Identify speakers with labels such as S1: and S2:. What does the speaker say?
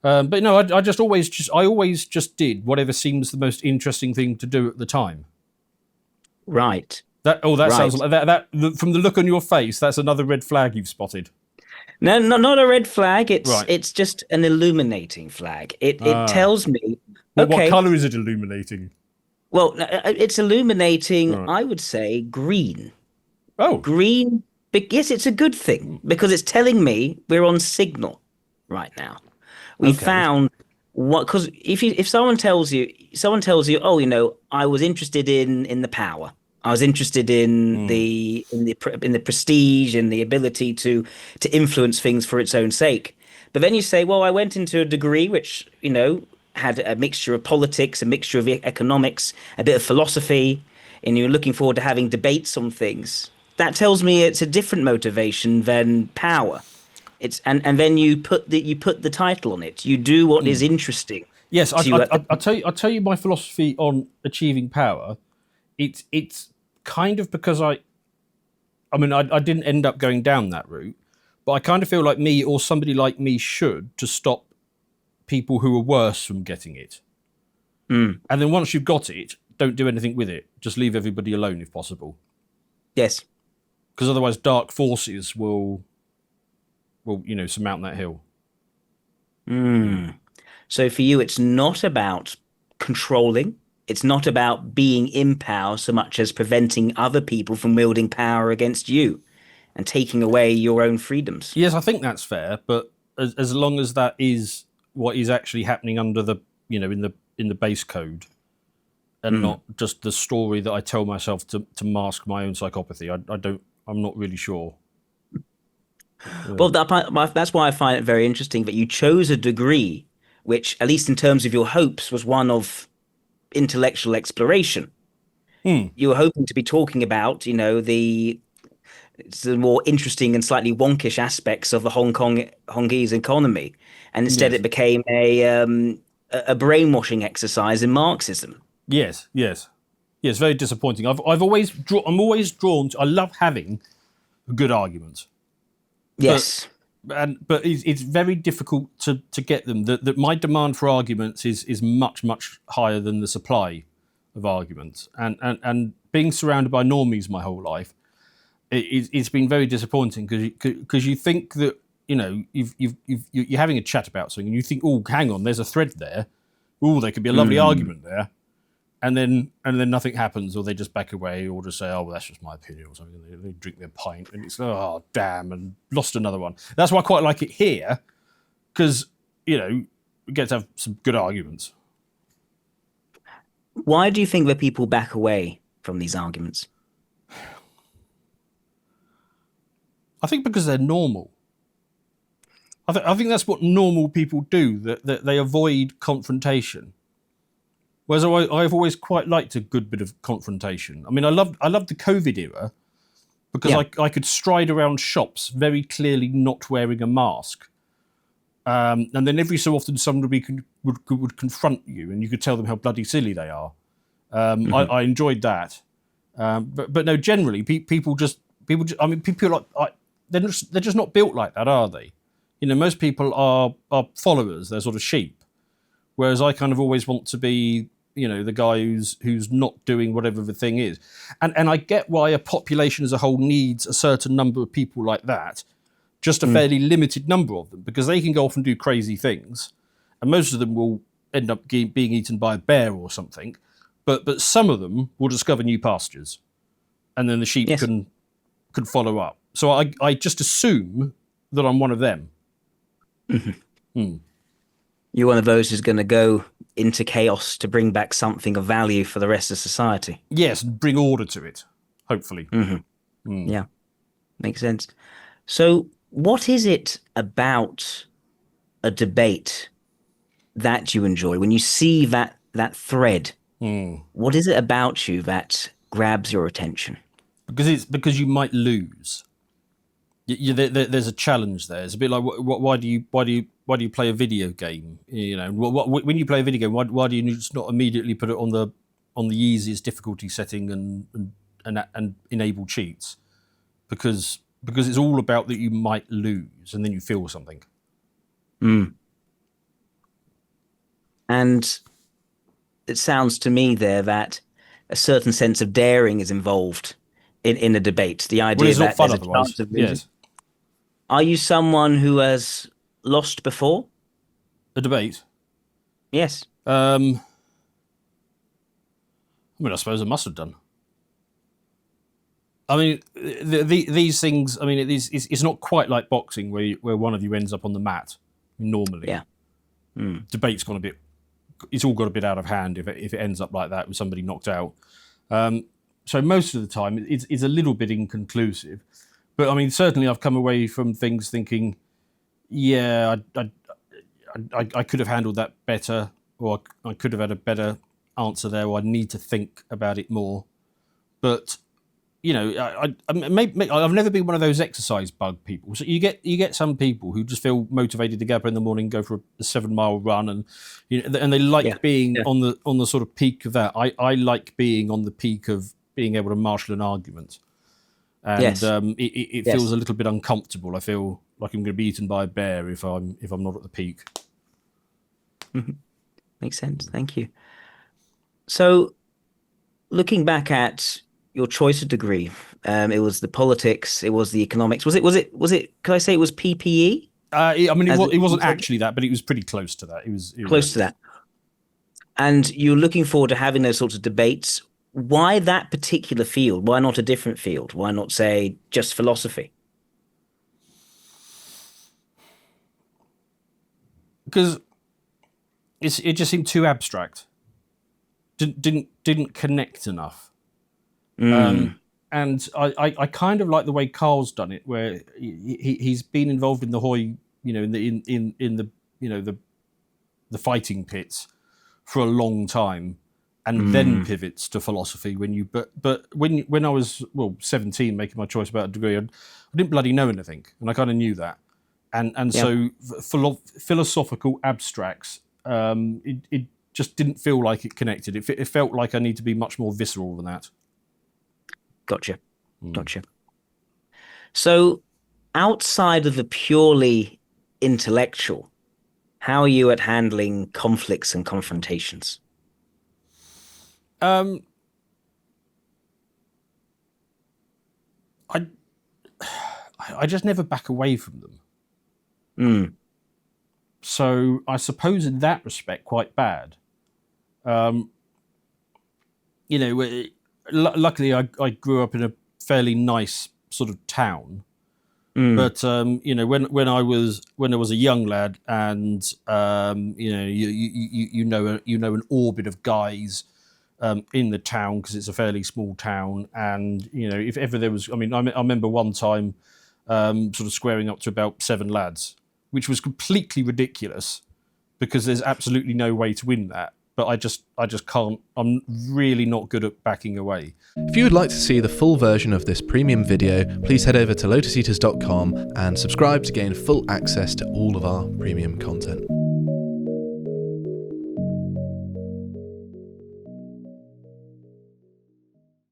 S1: But no, I always just did whatever seems the most interesting thing to do at the time.
S2: Right.
S1: That
S2: Right.
S1: sounds like from the look on your face, that's another red flag you've spotted.
S2: No, not a red flag. It's
S1: Right.
S2: it's just an illuminating flag. It
S1: Ah.
S2: tells me,
S1: What
S2: okay,
S1: color is it illuminating?
S2: well, it's illuminating,
S1: Right.
S2: I would say green.
S1: Oh.
S2: Green, yes, it's a good thing because it's telling me we're on signal right now. We
S1: Okay.
S2: found what, because if someone tells you, oh, I was interested in the power. I was interested in
S1: Mm.
S2: the prestige and the ability to influence things for its own sake. But then you say, well, I went into a degree which, had a mixture of politics, a mixture of economics, a bit of philosophy, and you're looking forward to having debates on things. That tells me it's a different motivation than power. And then you put the title on it. You do what is interesting
S1: Yes,
S2: to you at the
S1: I'll tell you my philosophy on achieving power. It's kind of because I didn't end up going down that route, but I kind of feel like me or somebody like me should to stop people who are worse from getting it.
S2: Mm,
S1: And then once you've got it, don't do anything with it. Just leave everybody alone if possible.
S2: yes.
S1: Because otherwise dark forces will surmount that hill. Mm.
S2: Mm. So for you, it's not about controlling. It's not about being in power so much as preventing other people from wielding power against you and taking away your own freedoms.
S1: Yes, I think that's fair, but as long as that is what is actually happening under the in the base code, and
S2: Mm.
S1: not just the story that I tell myself to mask my own psychopathy. I'm not really sure.
S2: Well, that's why I find it very interesting that you chose a degree which, at least in terms of your hopes, was one of intellectual exploration.
S1: Hmm.
S2: You were hoping to be talking about, the more interesting and slightly wonkish aspects of the Hongkongese economy, and instead
S1: Yes.
S2: it became a brainwashing exercise in Marxism.
S1: Yes. Yes. Yes. Very disappointing. I'm always drawn to. I love having a good argument, but
S2: Yes.
S1: but it's very difficult to get them. That my demand for arguments is much higher than the supply of arguments, and being surrounded by normies my whole life, it's been very disappointing because you think that you're having a chat about something and you think, oh, hang on, there's a thread there. Oh, there could be a lovely
S2: Mm.
S1: argument there, and then nothing happens, or they just back away, or just say, oh, well, that's just my opinion, or something. They drink their pint, and it's oh damn, and lost another one. That's why I quite like it here, because we get to have some good arguments.
S2: Why do you think that people back away from these arguments?
S1: I think because they're normal. I think that's what normal people do. That they avoid confrontation. Whereas I've always quite liked a good bit of confrontation. I mean, I loved the COVID era because
S2: Yeah.
S1: I could stride around shops very clearly not wearing a mask, and then every so often somebody would confront you, and you could tell them how bloody silly they are.
S2: Mhm.
S1: I enjoyed that, but no, generally I mean, people are like they're just not built like that, are they? Most people are followers. They're sort of sheep. Whereas I kind of always want to be, the guy who's not doing whatever the thing is, and I get why a population as a whole needs a certain number of people like that, just a
S2: Mm.
S1: fairly limited number of them, because they can go off and do crazy things, and most of them will end up being eaten by a bear or something, but some of them will discover new pastures, and then the sheep
S2: Yes.
S1: can follow up. So I just assume that I'm one of them.
S2: Mhm.
S1: Hmm.
S2: You're one of those who's going to go into chaos to bring back something of value for the rest of society.
S1: Yes, bring order to it, hopefully.
S2: Hmm.
S1: Hmm.
S2: Yeah, makes sense. So, what is it about a debate that you enjoy when you see that thread?
S1: Hmm.
S2: What is it about you that grabs your attention?
S1: Because you might lose. There's a challenge there. It's a bit like why do you play a video game? When you play a video game, why do you just not immediately put it on the easiest difficulty setting and enable cheats? Because it's all about that you might lose, and then you feel something.
S2: Mm. And it sounds to me there that a certain sense of daring is involved in a debate. The
S1: Well,
S2: idea
S1: it's not
S2: that
S1: fun
S2: there's a
S1: otherwise.
S2: chance of losing.
S1: Yes.
S2: Are you someone who has lost before?
S1: A debate.
S2: Yes.
S1: I mean, I suppose I must have done. I mean, these things. I mean, it's not quite like boxing where one of you ends up on the mat. Normally,
S2: Yeah.
S1: Debate's gone a bit. It's all got a bit out of hand if it ends up like that with somebody knocked out. So most of the time, it's a little bit inconclusive. But I mean, certainly I've come away from things thinking, yeah, I could have handled that better, or I could have had a better answer there, or I need to think about it more. But you know, I've never been one of those exercise bug people. So you get some people who just feel motivated to get up in the morning, go for a 7-mile run, and and they like being on the sort of peak of that. I like being on the peak of being able to marshal an argument, and it feels a little bit uncomfortable. I feel like I'm going to be eaten by a bear if I'm not at the peak.
S2: Makes sense. Thank you. So, looking back at your choice of degree, it was the politics, it was the economics. Was it? Could I say it was PPE?
S1: I mean, it wasn't actually that, but it was pretty close to that. It was
S2: close to that. And you're looking forward to having those sorts of debates. Why that particular field? Why not a different field? Why not say just philosophy?
S1: Because it just seemed too abstract. Didn't connect enough. And I kind of like the way Carl's done it, where he's been involved in the Hoy, in the fighting pits for a long time, and then pivots to philosophy. But when I was 17, making my choice about a degree, I didn't bloody know anything, and I kind of knew that, and so philosophical abstracts, it just didn't feel like it connected. It felt like I need to be much more visceral than that.
S2: Gotcha. So, outside of the purely intellectual, how are you at handling conflicts and confrontations?
S1: I just never back away from them. So I suppose in that respect, quite bad. Luckily I grew up in a fairly nice sort of town. But when I was a young lad, and you know an orbit of guys in the town, because it's a fairly small town, and if ever there was, I remember one time sort of squaring up to about 7 lads, which was completely ridiculous because there's absolutely no way to win that. But I just can't. I'm really not good at backing away.
S3: If you would like to see the full version of this premium video, please head over to lotuseaters.com and subscribe to gain full access to all of our premium content.